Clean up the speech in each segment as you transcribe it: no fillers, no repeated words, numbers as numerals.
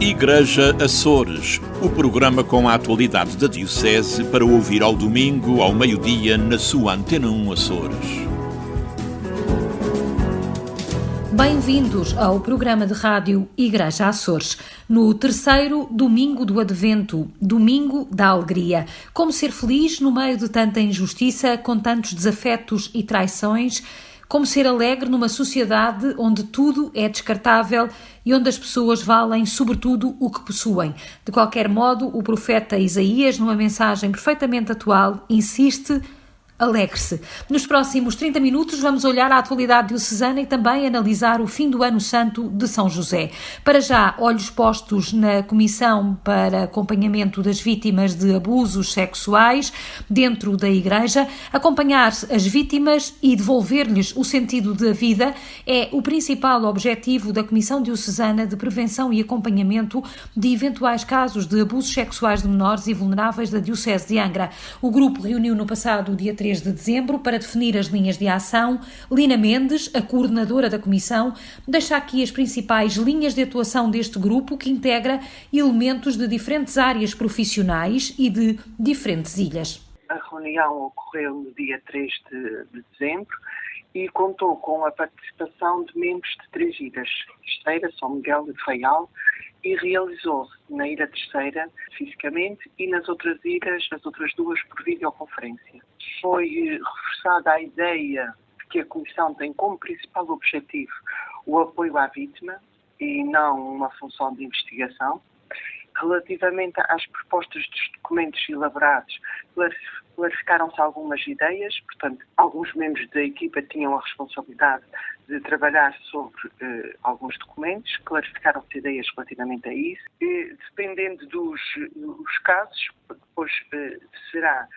Igreja Açores, o programa com a atualidade da Diocese para ouvir ao domingo, ao meio-dia, na sua Antena 1 Açores. Bem-vindos ao programa de rádio Igreja Açores, no terceiro domingo do Advento, Domingo da Alegria. Como ser feliz no meio de tanta injustiça, com tantos desafetos e traições? Como ser alegre numa sociedade onde tudo é descartável e onde as pessoas valem, sobretudo, o que possuem? De qualquer modo, o profeta Isaías, numa mensagem perfeitamente atual, insiste: alegre-se. Nos próximos 30 minutos vamos olhar a atualidade diocesana e também analisar o fim do Ano Santo de São José. Para já, olhos postos na Comissão para Acompanhamento das Vítimas de Abusos Sexuais dentro da Igreja. Acompanhar as vítimas e devolver-lhes o sentido da vida é o principal objetivo da Comissão Diocesana de Prevenção e Acompanhamento de eventuais casos de abusos sexuais de menores e vulneráveis da Diocese de Angra. O grupo reuniu no passado dia 3 de dezembro para definir as linhas de ação. Lina Mendes, a coordenadora da Comissão, deixa aqui as principais linhas de atuação deste grupo, que integra elementos de diferentes áreas profissionais e de diferentes ilhas. A reunião ocorreu no dia 3 de dezembro e contou com a participação de membros de 3 ilhas: Terceira, São Miguel e Faial, e realizou-se na Ilha Terceira, fisicamente, e nas outras ilhas, as outras 2, por videoconferência. Foi reforçada a ideia de que a Comissão tem como principal objetivo o apoio à vítima e não uma função de investigação. Relativamente às propostas dos documentos elaborados, clarificaram-se algumas ideias, portanto, alguns membros da equipa tinham a responsabilidade de trabalhar sobre alguns documentos, clarificaram-se ideias relativamente a isso, e, dependendo dos casos, depois será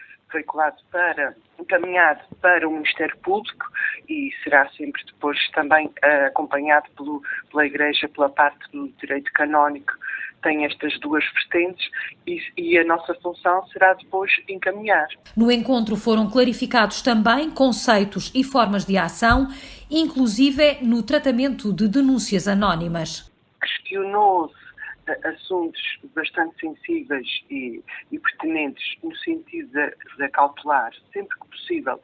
encaminhado para o Ministério Público e será sempre depois também acompanhado pela Igreja, pela parte do direito canónico. Tem estas 2 vertentes e a nossa função será depois encaminhar. No encontro foram clarificados também conceitos e formas de ação, inclusive no tratamento de denúncias anónimas. Questionou-se assuntos bastante sensíveis e pertinentes no sentido de cautelar, sempre que possível,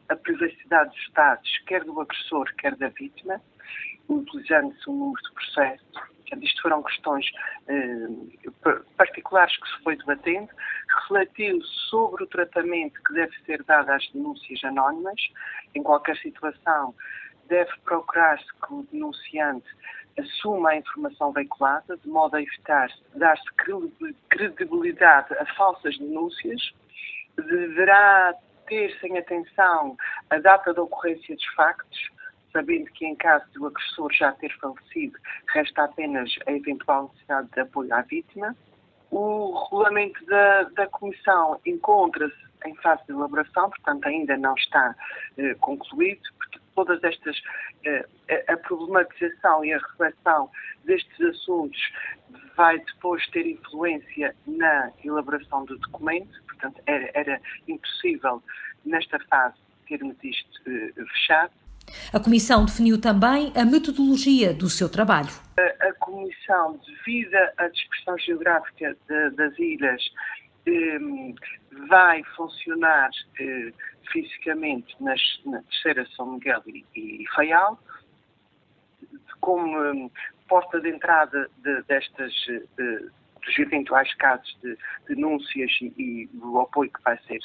a privacidade dos dados, quer do agressor, quer da vítima, utilizando-se um número de processo. Isto foram questões particulares que se foi debatendo. Refletiu sobre o tratamento que deve ser dado às denúncias anónimas. Em qualquer situação, deve procurar-se que o denunciante assuma a informação veiculada, de modo a evitar dar-se credibilidade a falsas denúncias. Deverá ter-se em atenção a data da ocorrência dos factos, sabendo que em caso do agressor já ter falecido, resta apenas a eventual necessidade de apoio à vítima. O regulamento da Comissão encontra-se em fase de elaboração, portanto ainda não está concluído, porque todas estas, a problematização e a reflexão destes assuntos vai depois ter influência na elaboração do documento, portanto era impossível nesta fase termos isto fechado. A Comissão definiu também a metodologia do seu trabalho. A Comissão, devido à dispersão geográfica das ilhas, vai funcionar fisicamente na Terceira, São Miguel e Faial, como porta de entrada dos eventuais casos de denúncias e do apoio que vai ser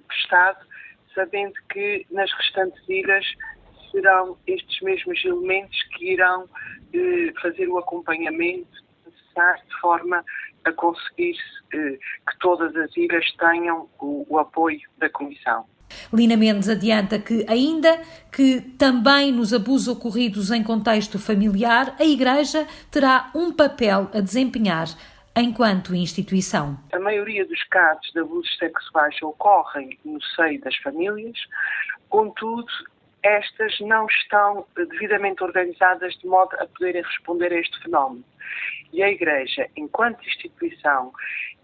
prestado, sabendo que nas restantes ilhas serão estes mesmos elementos que irão fazer o acompanhamento necessário de forma a conseguir que todas as ilhas tenham o apoio da Comissão. Lina Mendes adianta que, ainda que também nos abusos ocorridos em contexto familiar, a Igreja terá um papel a desempenhar enquanto instituição. A maioria dos casos de abusos sexuais ocorrem no seio das famílias, contudo, estas não estão devidamente organizadas de modo a poderem responder a este fenómeno. E a Igreja, enquanto instituição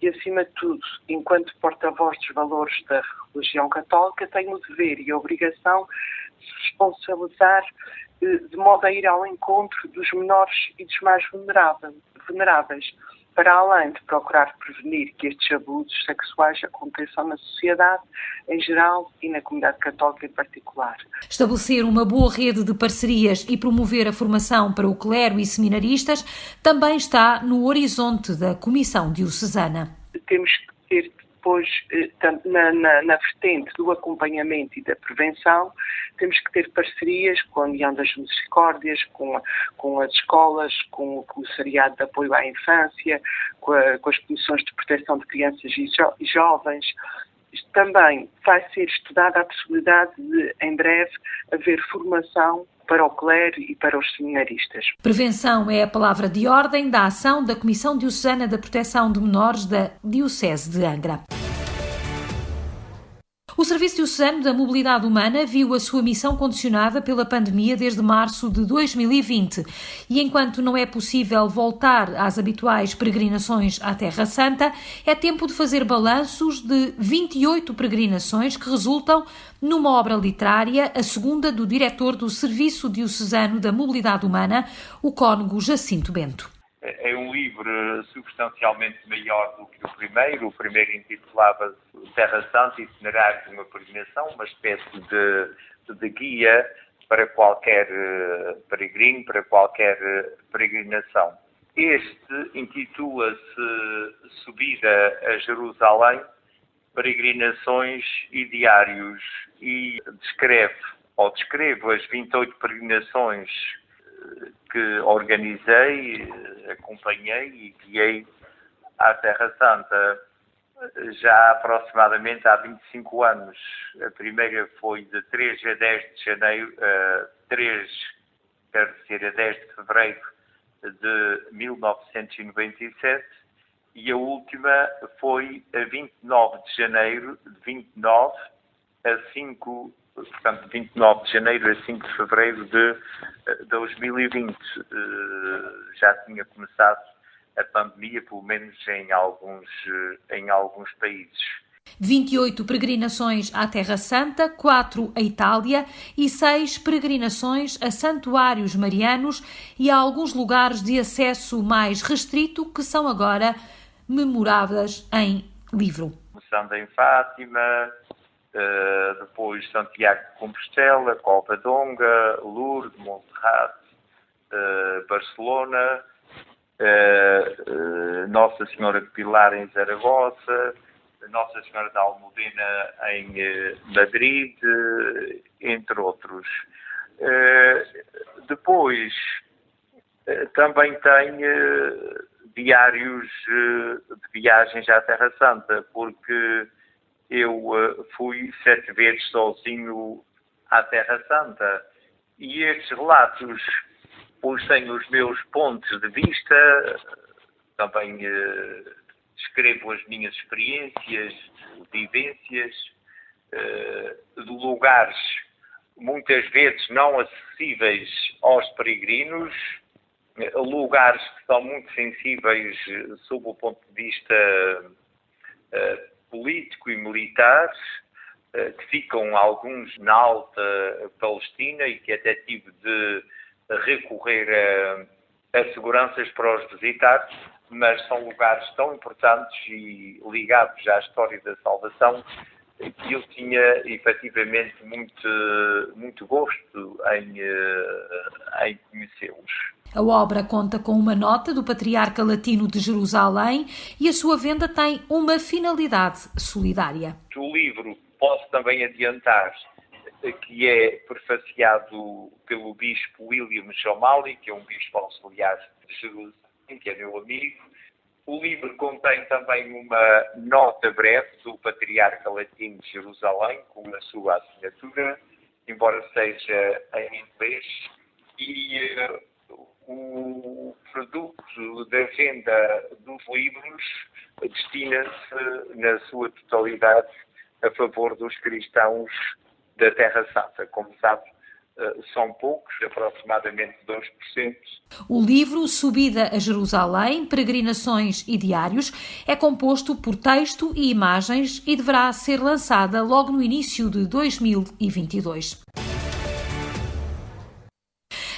e, acima de tudo, enquanto porta-voz dos valores da religião católica, tem o dever e a obrigação se responsabilizar de modo a ir ao encontro dos menores e dos mais vulneráveis, para além de procurar prevenir que estes abusos sexuais aconteçam na sociedade em geral e na comunidade católica em particular. Estabelecer uma boa rede de parcerias e promover a formação para o clero e seminaristas também está no horizonte da Comissão Diocesana. Temos que ter depois, na vertente do acompanhamento e da prevenção, temos que ter parcerias com a União das Misericórdias, com as escolas, com o Comissariado de Apoio à Infância, com as comissões de proteção de crianças e jovens. Também vai ser estudada a possibilidade de, em breve, haver formação para o clero e para os seminaristas. Prevenção é a palavra de ordem da ação da Comissão Diocesana da Proteção de Menores da Diocese de Angra. O Serviço Diocesano da Mobilidade Humana viu a sua missão condicionada pela pandemia desde março de 2020 e enquanto não é possível voltar às habituais peregrinações à Terra Santa, é tempo de fazer balanços de 28 peregrinações que resultam numa obra literária, a segunda do diretor do Serviço Diocesano da Mobilidade Humana, o cônego Jacinto Bento. É um livro substancialmente maior do que o primeiro. O primeiro intitulava-se Terra Santa, Itinerário de uma Peregrinação, uma espécie de guia para qualquer peregrino, para qualquer peregrinação. Este intitula-se Subida a Jerusalém, Peregrinações e Diários e descrevo as 28 peregrinações que organizei, acompanhei e guiei à Terra Santa já há aproximadamente há 25 anos. A primeira foi de 3 a 10 de janeiro, 10 de fevereiro de 1997 e a última foi a 29 de janeiro de 29 a 5 Portanto, 29 de janeiro a 5 de fevereiro de 2020. Já tinha começado a pandemia, pelo menos em alguns países. 28 peregrinações à Terra Santa, 4 à Itália e 6 peregrinações a santuários marianos e a alguns lugares de acesso mais restrito que são agora memoráveis em livro. Começando em Fátima, depois Santiago de Compostela, Covadonga, Lourdes, Montserrat, Barcelona, Nossa Senhora de Pilar em Zaragoza, Nossa Senhora da Almudena em Madrid, entre outros. Depois também tem diários de viagens à Terra Santa, porque eu fui 7 vezes sozinho à Terra Santa e estes relatos, pois têm os meus pontos de vista, também escrevo as minhas experiências, vivências, de lugares muitas vezes não acessíveis aos peregrinos, lugares que são muito sensíveis sob o ponto de vista político e militar, que ficam alguns na Alta Palestina e que até tive de recorrer a seguranças para os visitar, mas são lugares tão importantes e ligados à história da salvação que eu tinha efetivamente muito gosto em conhecê-los. A obra conta com uma nota do Patriarca Latino de Jerusalém e a sua venda tem uma finalidade solidária. O livro, posso também adiantar, que é prefaciado pelo Bispo William O'Malley, que é um Bispo auxiliar de Jerusalém, que é meu amigo. O livro contém também uma nota breve do Patriarca Latino de Jerusalém, com a sua assinatura, embora seja em inglês, e o produto da venda dos livros destina-se, na sua totalidade, a favor dos cristãos da Terra Santa. Como sabe, são poucos, aproximadamente 2%. O livro Subida a Jerusalém, Peregrinações e Diários é composto por texto e imagens e deverá ser lançada logo no início de 2022.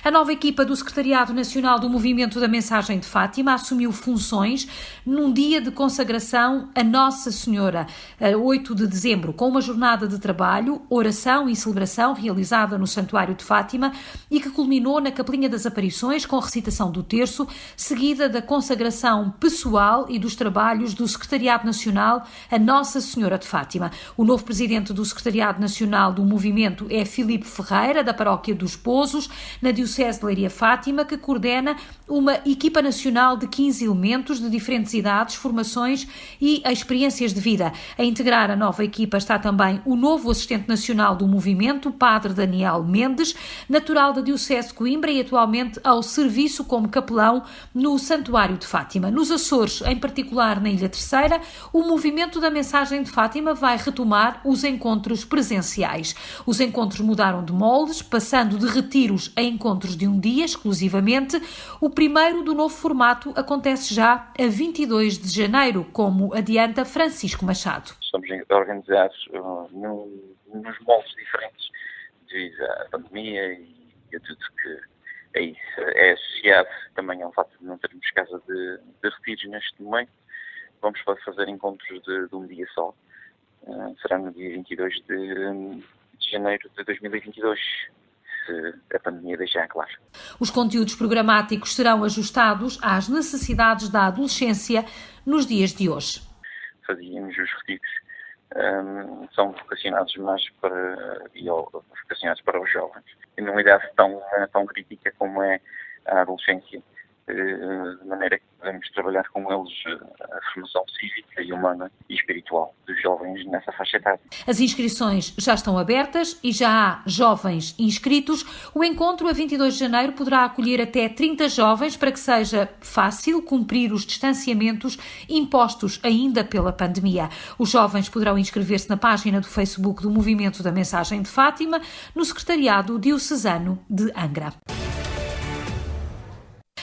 A nova equipa do Secretariado Nacional do Movimento da Mensagem de Fátima assumiu funções num dia de consagração a Nossa Senhora, 8 de dezembro, com uma jornada de trabalho, oração e celebração realizada no Santuário de Fátima e que culminou na Capelinha das Aparições com recitação do terço, seguida da consagração pessoal e dos trabalhos do Secretariado Nacional a Nossa Senhora de Fátima. O novo presidente do Secretariado Nacional do Movimento é Filipe Ferreira, da Paróquia dos Pozos, na Diocese de Leiria-Fátima, que coordena uma equipa nacional de 15 elementos de diferentes idades, formações e experiências de vida. A integrar a nova equipa está também o novo assistente nacional do movimento, Padre Daniel Mendes, natural da Diocese de Coimbra e atualmente ao serviço como capelão no Santuário de Fátima. Nos Açores, em particular na Ilha Terceira, o movimento da Mensagem de Fátima vai retomar os encontros presenciais. Os encontros mudaram de moldes, passando de retiros a encontros de um dia exclusivamente. O primeiro do novo formato acontece já a 22 de janeiro, como adianta Francisco Machado. Estamos organizados nos moldes diferentes devido à pandemia e a tudo que é associado também ao facto de não termos casa de retiros neste momento. Vamos fazer encontros de um dia só. Será no dia 22 de janeiro de 2022, se a pandemia deixar, claro. Os conteúdos programáticos serão ajustados às necessidades da adolescência nos dias de hoje. Fazíamos os retiros, são vocacionados mais vocacionados para os jovens. E numa idade tão crítica como é a adolescência, de maneira que podemos trabalhar com eles a formação cívica e humana e espiritual dos jovens nessa faixa etária. As inscrições já estão abertas e já há jovens inscritos. O encontro a 22 de janeiro poderá acolher até 30 jovens para que seja fácil cumprir os distanciamentos impostos ainda pela pandemia. Os jovens poderão inscrever-se na página do Facebook do Movimento da Mensagem de Fátima, no Secretariado Diocesano de Angra.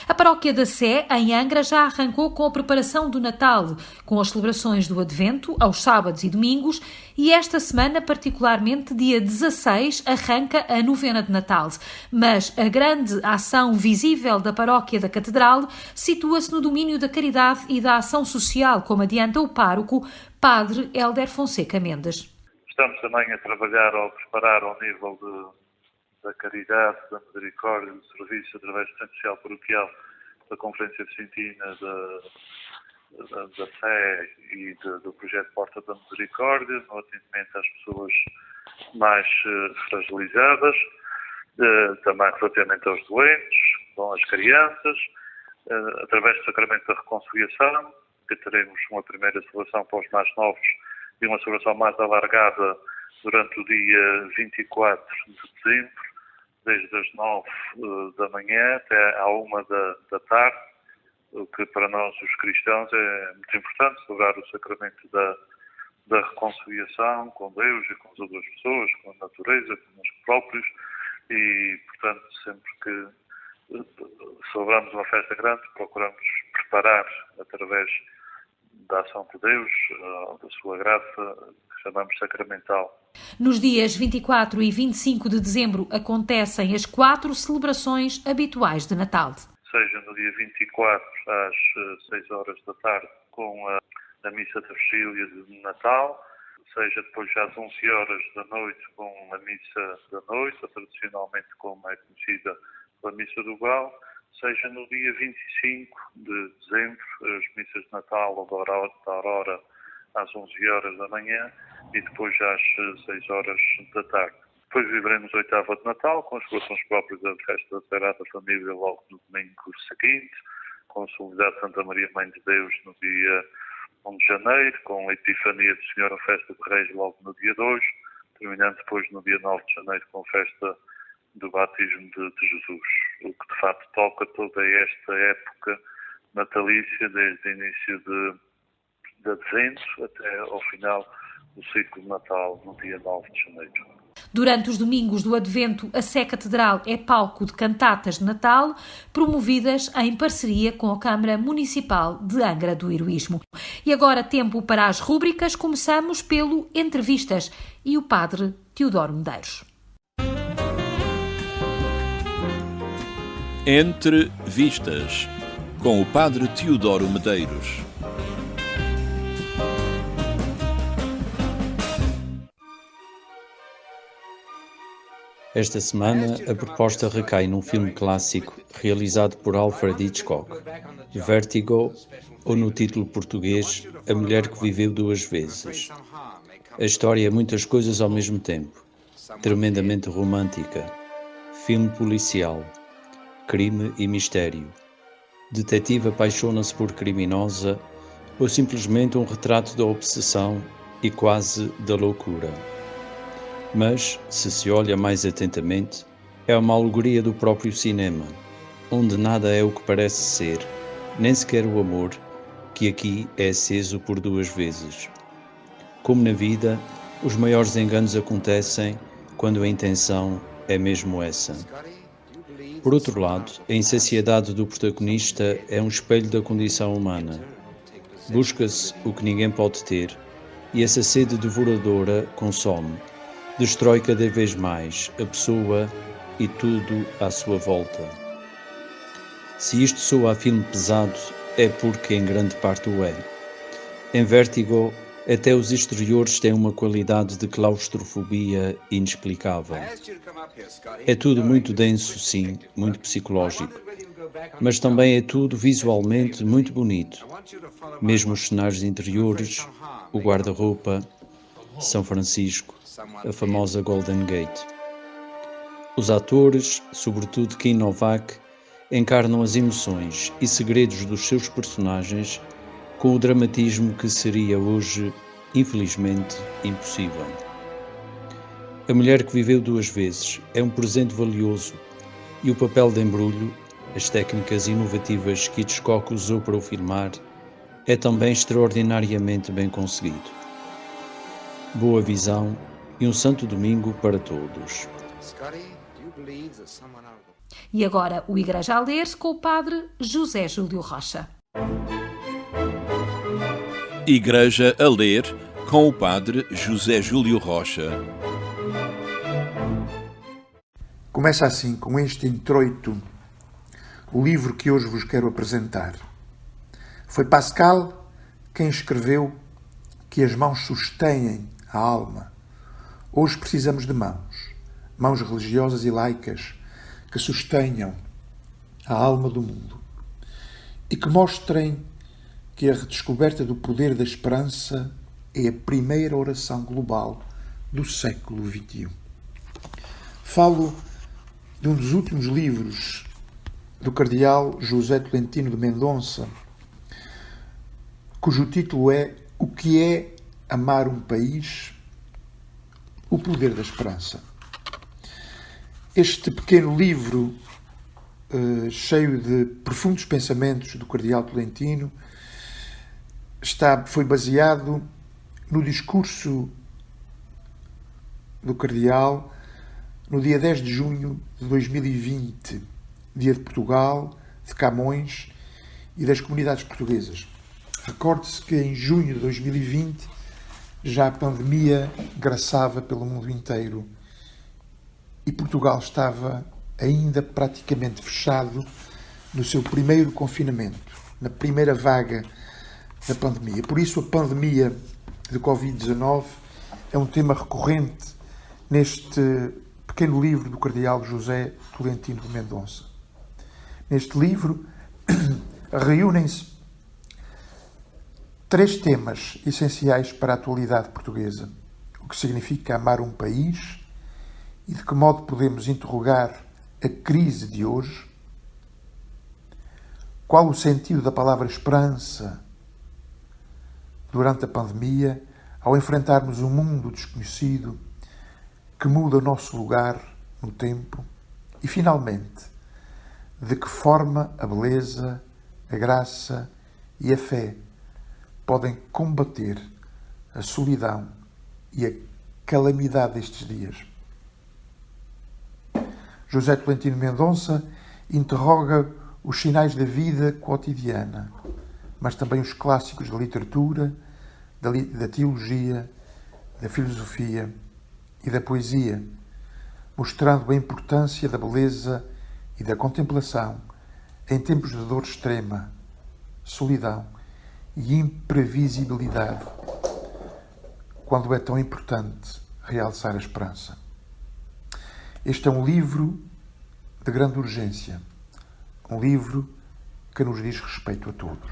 A Paróquia da Sé, em Angra, já arrancou com a preparação do Natal, com as celebrações do Advento, aos sábados e domingos, e esta semana, particularmente, dia 16, arranca a novena de Natal. Mas a grande ação visível da Paróquia da Catedral situa-se no domínio da caridade e da ação social, como adianta o pároco, Padre Hélder Fonseca Mendes. Estamos também a trabalhar ou preparar ao nível da caridade, da misericórdia, do serviço através do Centro Social Paroquial, da Conferência Vicentina, da Sé e do projeto Porta da Misericórdia, no atendimento às pessoas mais fragilizadas, também relativamente aos doentes, com as crianças, através do Sacramento da Reconciliação, que teremos uma primeira celebração para os mais novos e uma celebração mais alargada durante o dia 24 de dezembro, desde as 9 da manhã até à 1 da tarde, o que para nós, os cristãos, é muito importante, celebrar o sacramento da reconciliação com Deus e com as outras pessoas, com a natureza, com nós próprios, e, portanto, sempre que celebramos uma festa grande, procuramos preparar, através da ação de Deus, da sua graça, que chamamos sacramental. Nos dias 24 e 25 de dezembro acontecem as 4 celebrações habituais de Natal. Seja no dia 24 às 6 horas da tarde com a missa da vigília de Natal, seja depois às 11 horas da noite com a missa da noite, tradicionalmente como é conhecida a missa do Galo, seja no dia 25 de dezembro, as missas de Natal ou da Aurora às 11 horas da manhã e depois às 6 horas da tarde. Depois viveremos a oitava de Natal, com as celebrações próprias da festa da Sagrada Família logo no domingo seguinte, com a solenidade de Santa Maria Mãe de Deus no dia 1 de janeiro, com a Epifania do Senhor, a festa de Reis logo no dia 2, terminando depois no dia 9 de janeiro com a festa do batismo de Jesus, o que de facto toca toda esta época natalícia, desde o início de dezembro até ao final do ciclo de Natal, no dia 9 de janeiro. Durante os domingos do Advento, a Sé Catedral é palco de cantatas de Natal, promovidas em parceria com a Câmara Municipal de Angra do Heroísmo. E agora tempo para as rúbricas. Começamos pelo Entrevistas e o Padre Teodoro Medeiros. Entre Vistas, com o padre Teodoro Medeiros. Esta semana, a proposta recai num filme clássico realizado por Alfred Hitchcock, Vertigo, ou no título português, A Mulher que Viveu Duas Vezes. A história é muitas coisas ao mesmo tempo, tremendamente romântica, filme policial, crime e mistério, detetive apaixona-se por criminosa ou simplesmente um retrato da obsessão e quase da loucura. Mas, se se olha mais atentamente, é uma alegoria do próprio cinema, onde nada é o que parece ser, nem sequer o amor, que aqui é aceso por duas vezes. Como na vida, os maiores enganos acontecem quando a intenção é mesmo essa. Por outro lado, a insaciedade do protagonista é um espelho da condição humana. Busca-se o que ninguém pode ter, e essa sede devoradora consome, destrói cada vez mais a pessoa e tudo à sua volta. Se isto soa a filme pesado, é porque em grande parte o é. Em Vertigo, até os exteriores têm uma qualidade de claustrofobia inexplicável. É tudo muito denso, sim, muito psicológico, mas também é tudo visualmente muito bonito. Mesmo os cenários interiores, o guarda-roupa, São Francisco, a famosa Golden Gate. Os atores, sobretudo Kim Novak, encarnam as emoções e segredos dos seus personagens com o dramatismo que seria hoje, infelizmente, impossível. A Mulher que Viveu Duas Vezes é um presente valioso e o papel de embrulho, as técnicas inovativas que Hitchcock usou para o filmar, é também extraordinariamente bem conseguido. Boa visão e um santo domingo para todos. E agora o Igreja a Ler com o padre José Júlio Rocha. Igreja a Ler com o padre José Júlio Rocha. Começa assim, com este introito, o livro que hoje vos quero apresentar. Foi Pascal quem escreveu que as mãos sustêm a alma. Hoje precisamos de mãos religiosas e laicas que sustenham a alma do mundo e que mostrem que a redescoberta do poder da esperança é a primeira oração global do século XXI. Falo de um dos últimos livros do cardeal José Tolentino de Mendonça, cujo título é O que é amar um país? O poder da esperança. Este pequeno livro, cheio de profundos pensamentos do cardeal Tolentino, foi baseado no discurso do cardeal no dia 10 de junho de 2020, dia de Portugal, de Camões e das comunidades portuguesas. Recorde-se que em junho de 2020 já a pandemia graçava pelo mundo inteiro e Portugal estava ainda praticamente fechado no seu primeiro confinamento, na primeira vaga da pandemia. Por isso a pandemia de Covid-19 é um tema recorrente neste pequeno livro do cardeal José Tolentino de Mendonça. Neste livro reúnem-se três temas essenciais para a atualidade portuguesa. O que significa amar um país e de que modo podemos interrogar a crise de hoje. Qual o sentido da palavra esperança durante a pandemia, ao enfrentarmos um mundo desconhecido que muda o nosso lugar no tempo? E, finalmente, de que forma a beleza, a graça e a fé podem combater a solidão e a calamidade destes dias? José Tolentino Mendonça interroga os sinais da vida cotidiana, mas também os clássicos da literatura, da teologia, da filosofia e da poesia, mostrando a importância da beleza e da contemplação em tempos de dor extrema, solidão e imprevisibilidade, quando é tão importante realçar a esperança. Este é um livro de grande urgência, um livro que nos diz respeito a todos.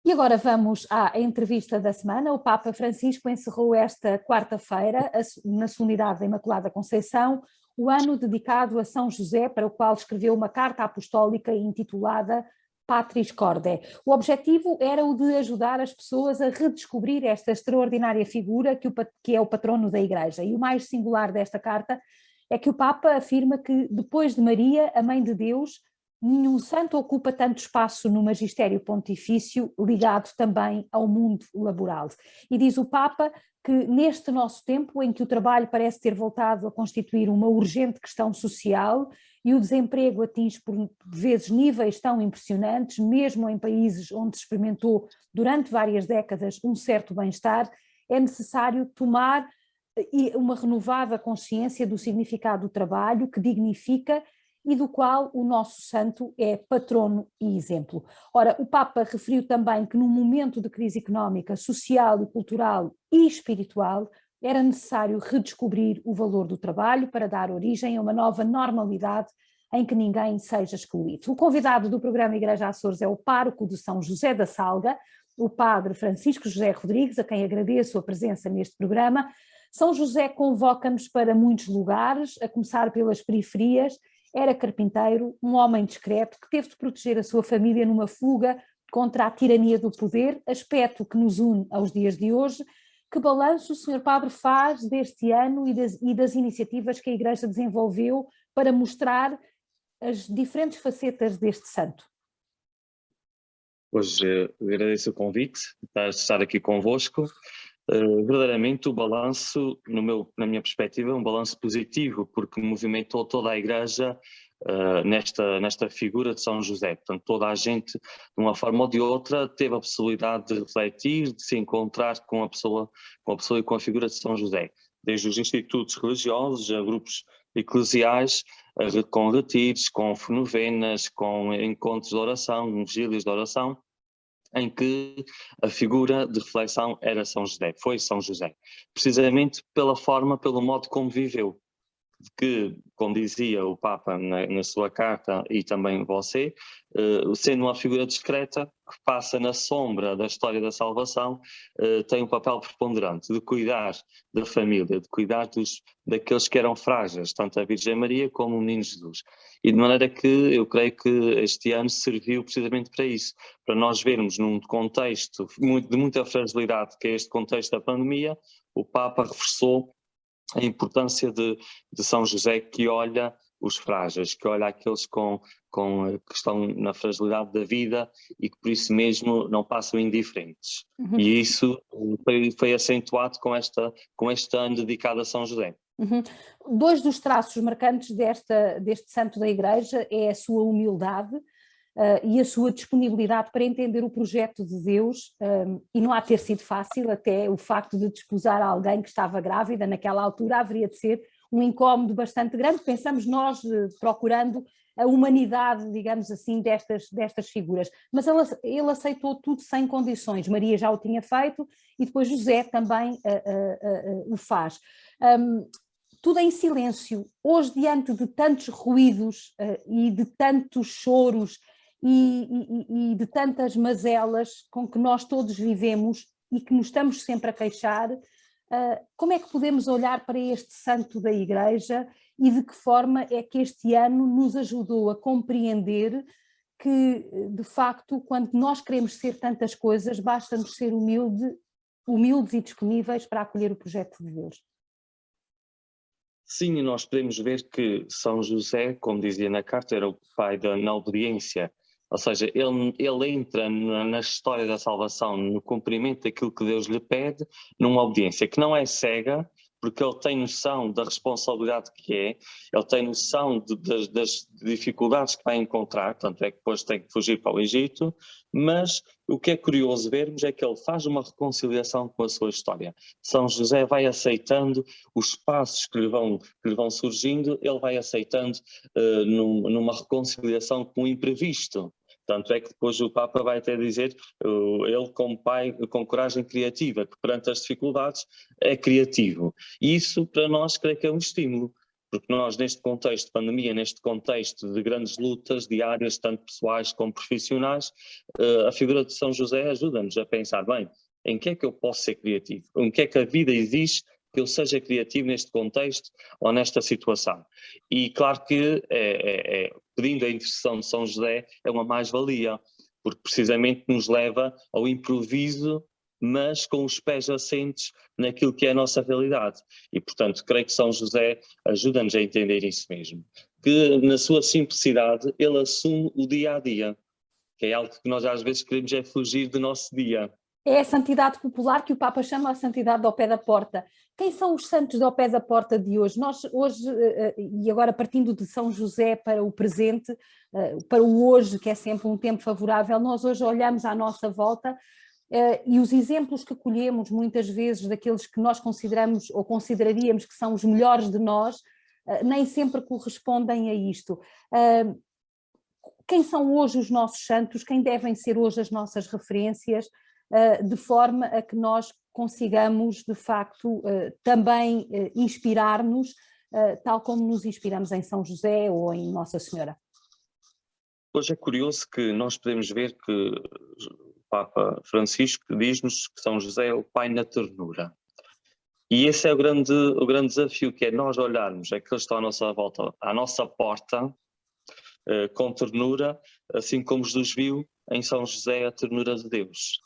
E agora vamos à entrevista da semana. O Papa Francisco encerrou esta quarta-feira, na solenidade da Imaculada Conceição, o ano dedicado a São José, para o qual escreveu uma carta apostólica intitulada Patris Corde. O objetivo era o de ajudar as pessoas a redescobrir esta extraordinária figura que é o patrono da Igreja. E o mais singular desta carta é que o Papa afirma que, depois de Maria, a Mãe de Deus, nenhum santo ocupa tanto espaço no magistério pontifício, ligado também ao mundo laboral. E diz o Papa que neste nosso tempo, em que o trabalho parece ter voltado a constituir uma urgente questão social e o desemprego atinge por vezes níveis tão impressionantes, mesmo em países onde se experimentou durante várias décadas um certo bem-estar, é necessário tomar uma renovada consciência do significado do trabalho que dignifica e do qual o nosso santo é patrono e exemplo. Ora, o Papa referiu também que num momento de crise económica, social e cultural e espiritual, era necessário redescobrir o valor do trabalho para dar origem a uma nova normalidade em que ninguém seja excluído. O convidado do programa Igreja Açores é o pároco de São José da Salga, o padre Francisco José Rodrigues, a quem agradeço a presença neste programa. São José convoca-nos para muitos lugares, a começar pelas periferias. Era carpinteiro, um homem discreto que teve de proteger a sua família numa fuga contra a tirania do poder, aspecto que nos une aos dias de hoje. Que balanço o Sr. Padre faz deste ano e das iniciativas que a Igreja desenvolveu para mostrar as diferentes facetas deste santo? Hoje agradeço o convite de estar aqui convosco. Verdadeiramente o balanço, na minha perspectiva, é um balanço positivo, porque movimentou toda a Igreja nesta figura de São José. Portanto, toda a gente, de uma forma ou de outra, teve a possibilidade de refletir, de se encontrar com a pessoa e com a figura de São José. Desde os institutos religiosos, a grupos eclesiais, com retiros, com novenas, com encontros de oração, vigílias de oração, em que a figura de reflexão era São José, foi São José, precisamente pelo modo como viveu, que, como dizia o Papa na sua carta e também você, sendo uma figura discreta, que passa na sombra da história da salvação, tem um papel preponderante de cuidar da família, de cuidar daqueles que eram frágeis, tanto a Virgem Maria como o Menino Jesus. E de maneira que eu creio que este ano serviu precisamente para isso, para nós vermos num contexto de muita fragilidade, que é este contexto da pandemia, o Papa reforçou a importância de São José, que olha os frágeis, que olha aqueles que estão na fragilidade da vida e que por isso mesmo não passam indiferentes. Uhum. E isso foi acentuado com este ano dedicado a São José. Uhum. Dois dos traços marcantes deste santo da Igreja é a sua humildade e a sua disponibilidade para entender o projeto de Deus, e não há de ter sido fácil, até o facto de desposar alguém que estava grávida naquela altura haveria de ser um incómodo bastante grande. Pensamos nós procurando a humanidade, digamos assim, destas figuras, mas ele aceitou tudo sem condições. Maria já o tinha feito e depois José também o faz. Tudo em silêncio, hoje diante de tantos ruídos e de tantos choros e de tantas mazelas com que nós todos vivemos e que nos estamos sempre a queixar, como é que podemos olhar para este santo da Igreja e de que forma é que este ano nos ajudou a compreender que, de facto, quando nós queremos ser tantas coisas, basta-nos ser humildes e disponíveis para acolher o projeto de Deus? Sim, e nós podemos ver que São José, como dizia na carta, era o pai na obediência. Ou seja, ele entra na história da salvação, no cumprimento daquilo que Deus lhe pede, numa obediência que não é cega, porque ele tem noção da responsabilidade que é, ele tem noção das dificuldades que vai encontrar, tanto é que depois tem que fugir para o Egito, mas o que é curioso vermos é que ele faz uma reconciliação com a sua história. São José vai aceitando os passos que lhe vão surgindo, ele vai aceitando numa reconciliação com o imprevisto. Tanto é que depois o Papa vai até dizer, ele como pai com coragem criativa, que perante as dificuldades é criativo. E isso para nós creio que é um estímulo, porque nós neste contexto de pandemia, neste contexto de grandes lutas diárias, tanto pessoais como profissionais, a figura de São José ajuda-nos a pensar, bem, em que é que eu posso ser criativo? Em que é que a vida exige que eu seja criativo neste contexto ou nesta situação? E claro que pedindo a intercessão de São José é uma mais-valia, porque precisamente nos leva ao improviso, mas com os pés assentes naquilo que é a nossa realidade. E, portanto, creio que São José ajuda-nos a entender isso mesmo. Que, na sua simplicidade, ele assume o dia-a-dia, que é algo que nós às vezes queremos é fugir do nosso dia. É a santidade popular que o Papa chama a santidade ao pé da porta. Quem são os santos ao pé da porta de hoje? Nós hoje, e agora partindo de São José para o presente, para o hoje, que é sempre um tempo favorável, nós hoje olhamos à nossa volta e os exemplos que colhemos muitas vezes daqueles que nós consideramos ou consideraríamos que são os melhores de nós, nem sempre correspondem a isto. Quem são hoje os nossos santos? Quem devem ser hoje as nossas referências? De forma a que nós consigamos, de facto, também inspirar-nos, tal como nos inspiramos em São José ou em Nossa Senhora. Hoje é curioso que nós podemos ver que o Papa Francisco diz-nos que São José é o pai na ternura. E esse é o grande desafio, que é nós olharmos aqueles que estão à nossa volta, à nossa porta, com ternura, assim como Jesus viu em São José a ternura de Deus.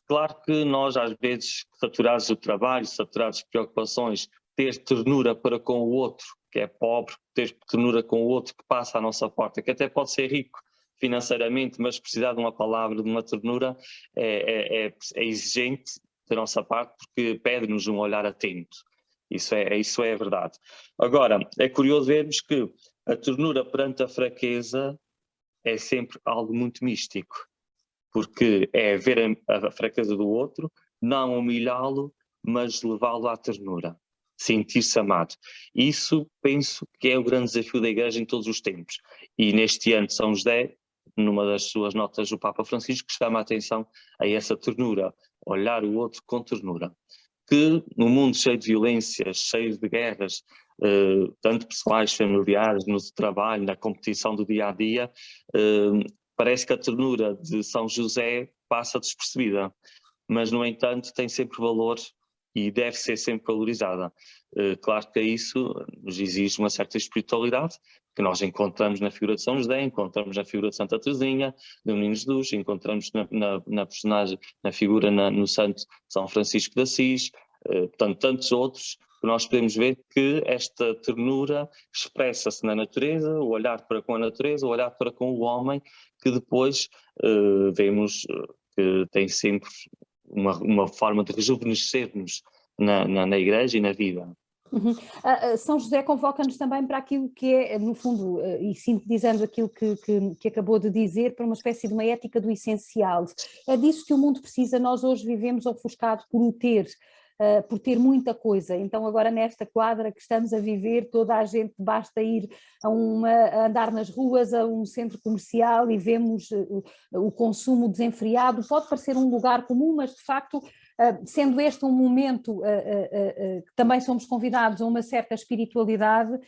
Claro que nós, às vezes, saturados do trabalho, saturados de preocupações, ter ternura para com o outro, que é pobre, ter ternura com o outro que passa à nossa porta, que até pode ser rico financeiramente, mas precisar de uma palavra, de uma ternura, é exigente da nossa parte, porque pede-nos um olhar atento. Isso é verdade. Agora, é curioso vermos que a ternura perante a fraqueza é sempre algo muito místico, porque é ver a fraqueza do outro, não humilhá-lo, mas levá-lo à ternura, sentir-se amado. Isso penso que é o grande desafio da Igreja em todos os tempos. E neste ano de São José, numa das suas notas, o Papa Francisco chama a atenção a essa ternura, olhar o outro com ternura. Que no mundo cheio de violências, cheio de guerras, tanto pessoais, familiares, no trabalho, na competição do dia-a-dia, parece que a ternura de São José passa despercebida, mas, no entanto, tem sempre valor e deve ser sempre valorizada. Claro que isso nos exige uma certa espiritualidade, que nós encontramos na figura de São José, encontramos na figura de Santa Teresinha, do Menino Jesus, encontramos na personagem, na figura no santo São Francisco de Assis, portanto, tantos outros, que nós podemos ver que esta ternura expressa-se na natureza, o olhar para com a natureza, o olhar para com o homem, que depois vemos que tem sempre uma forma de rejuvenescer-nos na Igreja e na vida. Uhum. São José convoca-nos também para aquilo que é, no fundo, e sintetizando aquilo que acabou de dizer, para uma espécie de uma ética do essencial. É disso que o mundo precisa. Nós hoje vivemos ofuscados por ter muita coisa. Então agora nesta quadra que estamos a viver, toda a gente basta ir a andar nas ruas, a um centro comercial e vemos o consumo desenfreado. Pode parecer um lugar comum, mas de facto, sendo este um momento que também somos convidados a uma certa espiritualidade,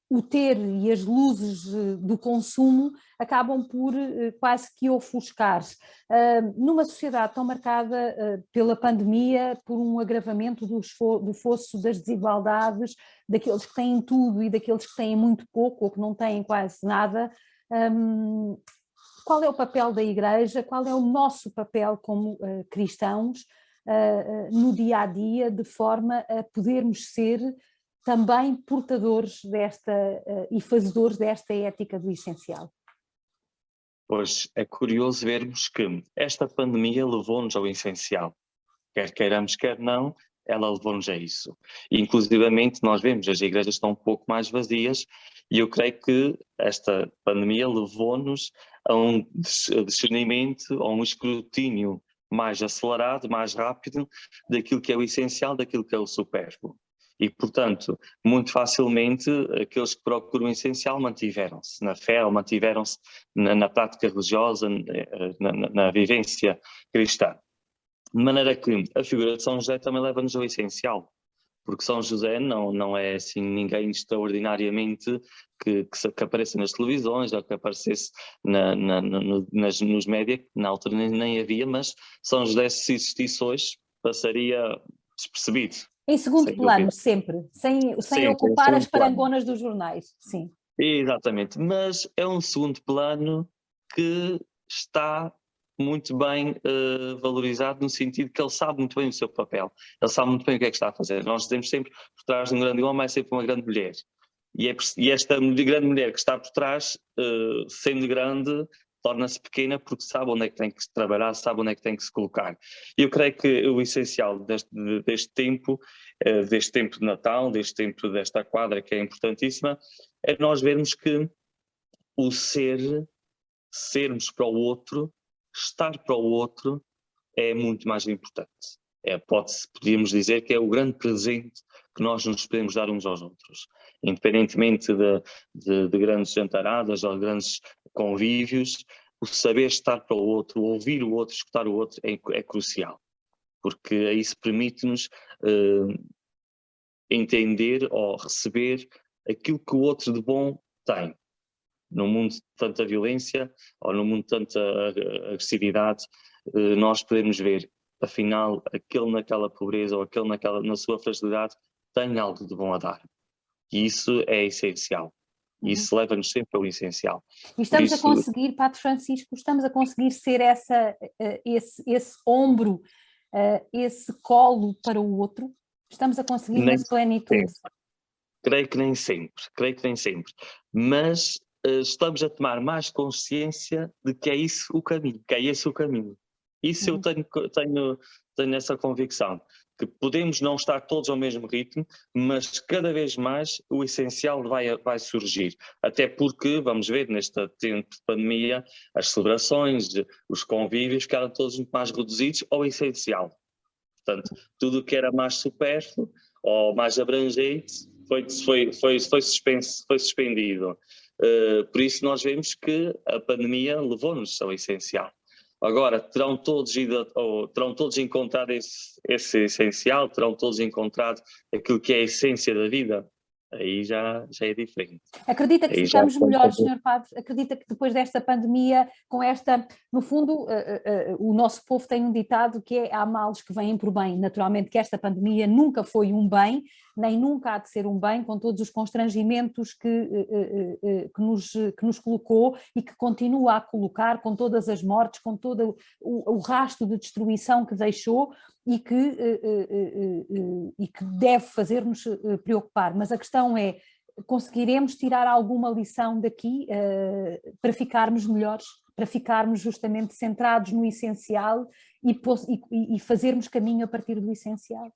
o ter e as luzes do consumo acabam por quase que ofuscar. Numa sociedade tão marcada pela pandemia, por um agravamento do fosso das desigualdades, daqueles que têm tudo e daqueles que têm muito pouco ou que não têm quase nada, qual é o papel da Igreja, qual é o nosso papel como cristãos no dia-a-dia, de forma a podermos ser também portadores e fazedores desta ética do essencial? Pois é curioso vermos que esta pandemia levou-nos ao essencial. Quer queiramos, quer não, ela levou-nos a isso. E, inclusivamente, nós vemos, as igrejas estão um pouco mais vazias, e eu creio que esta pandemia levou-nos a um discernimento, a um escrutínio mais acelerado, mais rápido, daquilo que é o essencial, daquilo que é o supérfluo. E, portanto, muito facilmente, aqueles que procuram o essencial mantiveram-se na fé, ou mantiveram-se na prática religiosa, na vivência cristã. De maneira que a figura de São José também leva-nos ao essencial, porque São José não é assim ninguém extraordinariamente que apareça nas televisões ou que aparecesse nos média, que na altura nem havia, mas São José, se existisse hoje, passaria despercebido. Em segundo plano, dúvida. sempre, sem Sempre, ocupar em as segundo plano. parangonas dos jornais, sim. Exatamente, mas é um segundo plano que está muito bem valorizado, no sentido que ele sabe muito bem o seu papel, ele sabe muito bem o que é que está a fazer. Nós dizemos sempre, por trás de um grande homem é sempre uma grande mulher, e esta grande mulher que está por trás, sendo grande, torna-se pequena porque sabe onde é que tem que trabalhar, sabe onde é que tem que se colocar. E eu creio que o essencial deste tempo de Natal, deste tempo desta quadra que é importantíssima, é nós vermos que o sermos para o outro, estar para o outro, é muito mais importante. Podíamos dizer que é o grande presente que nós nos podemos dar uns aos outros. Independentemente de grandes jantaradas ou grandes convívios, o saber estar para o outro, ouvir o outro, escutar o outro é crucial. Porque isso permite-nos entender ou receber aquilo que o outro de bom tem. Num mundo de tanta violência ou num mundo de tanta agressividade, nós podemos ver, afinal, aquele naquela pobreza ou aquele na sua fragilidade tem algo de bom a dar. E isso é essencial. Isso leva-nos sempre ao essencial. E estamos a conseguir, Padre Francisco, estamos a conseguir ser esse ombro, esse colo para o outro? Estamos a conseguir na plenitude? Creio que nem sempre. Mas estamos a tomar mais consciência de que é isso o caminho, Isso eu tenho essa convicção, que podemos não estar todos ao mesmo ritmo, mas cada vez mais o essencial vai surgir. Até porque, vamos ver, neste tempo de pandemia, as celebrações, os convívios ficaram todos muito mais reduzidos ao essencial. Portanto, tudo o que era mais supérfluo ou mais abrangente foi suspendido. Por isso nós vemos que a pandemia levou-nos ao essencial. Agora, terão todos encontrado esse essencial, terão todos encontrado aquilo que é a essência da vida? Aí já é diferente. Acredita que ficamos melhores, Sr. Padre? Acredita que depois desta pandemia, com esta, no fundo, o nosso povo tem um ditado que é: há males que vêm por bem. Naturalmente que esta pandemia nunca foi um bem, nem nunca há de ser um bem, com todos os constrangimentos que nos colocou e que continua a colocar, com todas as mortes, com todo o rastro de destruição que deixou e que deve fazer-nos preocupar. Mas a questão é: conseguiremos tirar alguma lição daqui para ficarmos melhores, para ficarmos justamente centrados no essencial e fazermos caminho a partir do essencial?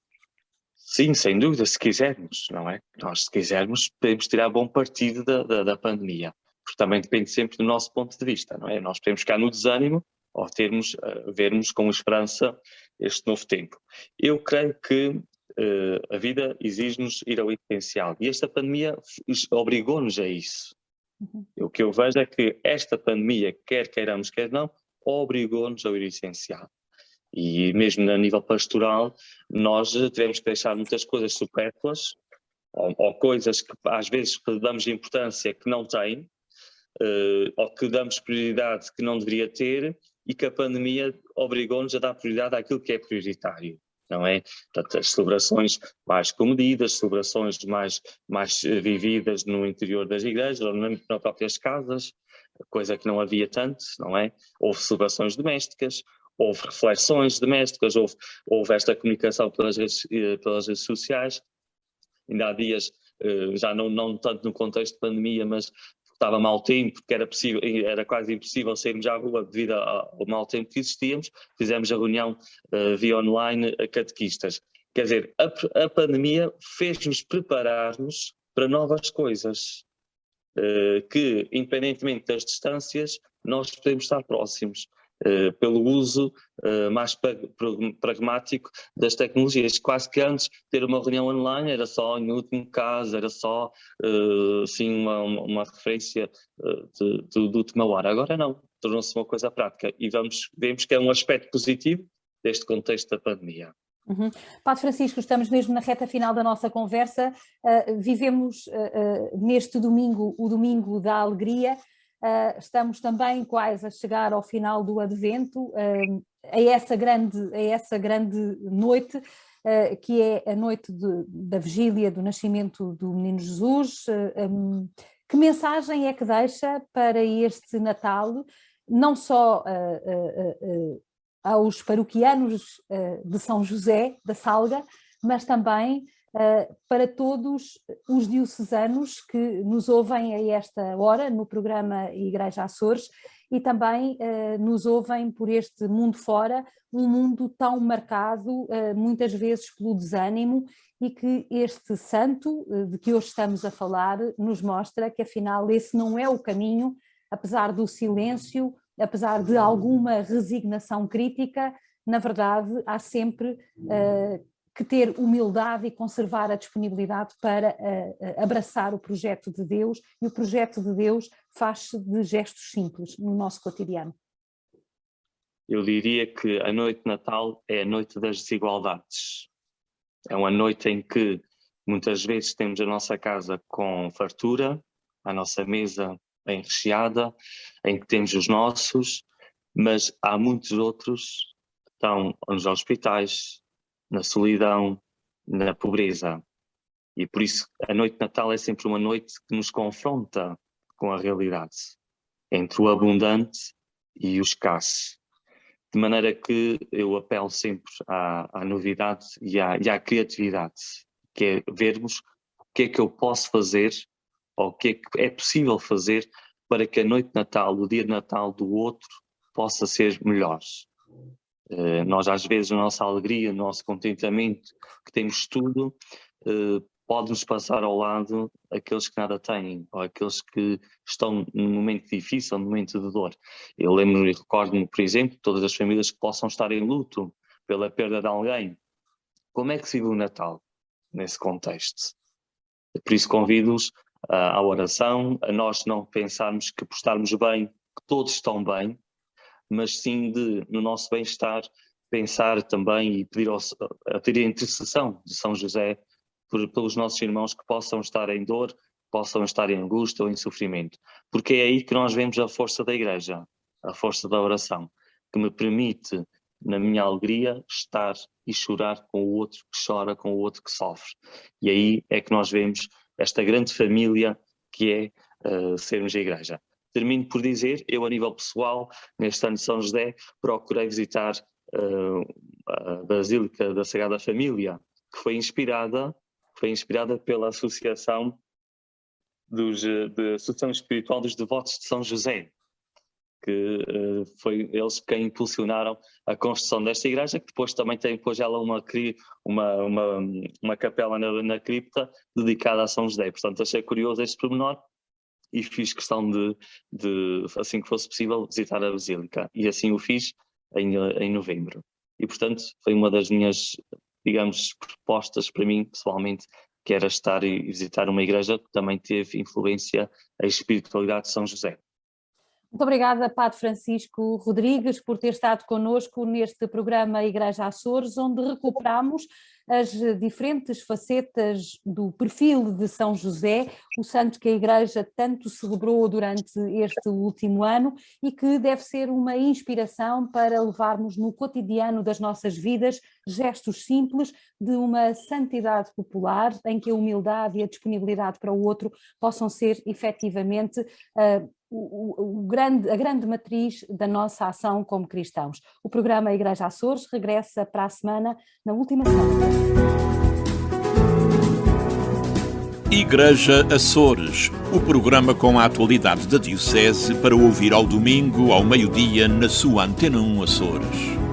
Sim, sem dúvida, se quisermos, não é? Nós, se quisermos, podemos tirar bom partido da pandemia, porque também depende sempre do nosso ponto de vista, não é? Nós podemos ficar no desânimo ou vermos com esperança este novo tempo. Eu creio que a vida exige-nos ir ao essencial e esta pandemia obrigou-nos a isso. O que eu vejo é que esta pandemia, quer queiramos, quer não, obrigou-nos ao ir ao essencial. E mesmo a nível pastoral, nós tivemos que deixar muitas coisas supérfluas, ou coisas que às vezes damos importância que não têm, ou que damos prioridade que não deveria ter, e que a pandemia obrigou-nos a dar prioridade àquilo que é prioritário, não é? Portanto, as celebrações mais comedidas, celebrações mais vividas no interior das igrejas ou nas próprias casas, coisa que não havia tanto, não é? Houve celebrações domésticas, houve reflexões domésticas, houve esta comunicação pelas redes sociais. Ainda há dias, já não tanto no contexto de pandemia, mas estava mau tempo, que era quase impossível sairmos à rua devido ao mau tempo que existíamos, fizemos a reunião via online a catequistas. Quer dizer, a pandemia fez-nos preparar-nos para novas coisas, que, independentemente das distâncias, nós podemos estar próximos, pelo uso mais pragmático das tecnologias. Quase que antes ter uma reunião online era só, em último caso, era só assim, uma referência de última hora. Agora não, tornou-se uma coisa prática e vemos que é um aspecto positivo deste contexto da pandemia. Uhum. Padre Francisco, estamos mesmo na reta final da nossa conversa. Vivemos neste domingo, o domingo da alegria. Estamos também quase a chegar ao final do Advento, a essa grande noite, que é a noite da vigília do nascimento do Menino Jesus. Que mensagem é que deixa para este Natal, não só aos paroquianos de São José da Salga, mas também para todos os diocesanos que nos ouvem a esta hora no programa Igreja Açores e também nos ouvem por este mundo fora, um mundo tão marcado muitas vezes pelo desânimo, e que este santo de que hoje estamos a falar nos mostra que afinal esse não é o caminho, apesar do silêncio, apesar de alguma resignação crítica. Na verdade há sempre que ter humildade e conservar a disponibilidade para abraçar o projeto de Deus, e o projeto de Deus faz-se de gestos simples no nosso cotidiano. Eu diria que a noite de Natal é a noite das desigualdades. É uma noite em que muitas vezes temos a nossa casa com fartura, a nossa mesa bem recheada, em que temos os nossos, mas há muitos outros que estão nos hospitais, na solidão, na pobreza. E por isso a noite de Natal é sempre uma noite que nos confronta com a realidade, entre o abundante e o escasso. De maneira que eu apelo sempre à novidade e à criatividade, que é vermos o que é que eu posso fazer, ou o que é que é possível fazer para que a noite de Natal, o dia de Natal do outro, possa ser melhor. Nós às vezes a nossa alegria, o nosso contentamento, que temos tudo, pode-nos passar ao lado aqueles que nada têm, ou aqueles que estão num momento difícil, num momento de dor. Eu lembro-me e recordo-me, por exemplo, todas as famílias que possam estar em luto pela perda de alguém. Como é que se vive o Natal nesse contexto? Por isso convido-os à oração, a nós não pensarmos que por estarmos bem, que todos estão bem, mas sim de, no nosso bem-estar, pensar também e pedir a intercessão de São José pelos nossos irmãos que possam estar em dor, possam estar em angústia ou em sofrimento. Porque é aí que nós vemos a força da Igreja, a força da oração, que me permite, na minha alegria, estar e chorar com o outro que chora, com o outro que sofre. E aí é que nós vemos esta grande família que é sermos a Igreja. Termino por dizer, eu a nível pessoal, neste ano de São José, procurei visitar a Basílica da Sagrada Família, que foi inspirada pela Associação Associação Espiritual dos Devotos de São José, que foi eles quem impulsionaram a construção desta igreja, que depois também tem ela uma capela na cripta dedicada a São José. Portanto, achei curioso este pormenor e fiz questão de, assim que fosse possível, visitar a Basílica. E assim o fiz em novembro. E, portanto, foi uma das minhas, digamos, propostas para mim, pessoalmente, que era estar e visitar uma igreja que também teve influência a espiritualidade de São José. Muito obrigada, Padre Francisco Rodrigues, por ter estado connosco neste programa Igreja Açores, onde recuperamos as diferentes facetas do perfil de São José, o santo que a Igreja tanto celebrou durante este último ano e que deve ser uma inspiração para levarmos no cotidiano das nossas vidas gestos simples de uma santidade popular, em que a humildade e a disponibilidade para o outro possam ser efetivamente a grande matriz da nossa ação como cristãos. O programa Igreja Açores regressa para a semana, na última semana. Igreja Açores, o programa com a atualidade da Diocese para ouvir ao domingo, ao meio-dia, na sua Antena 1 Açores.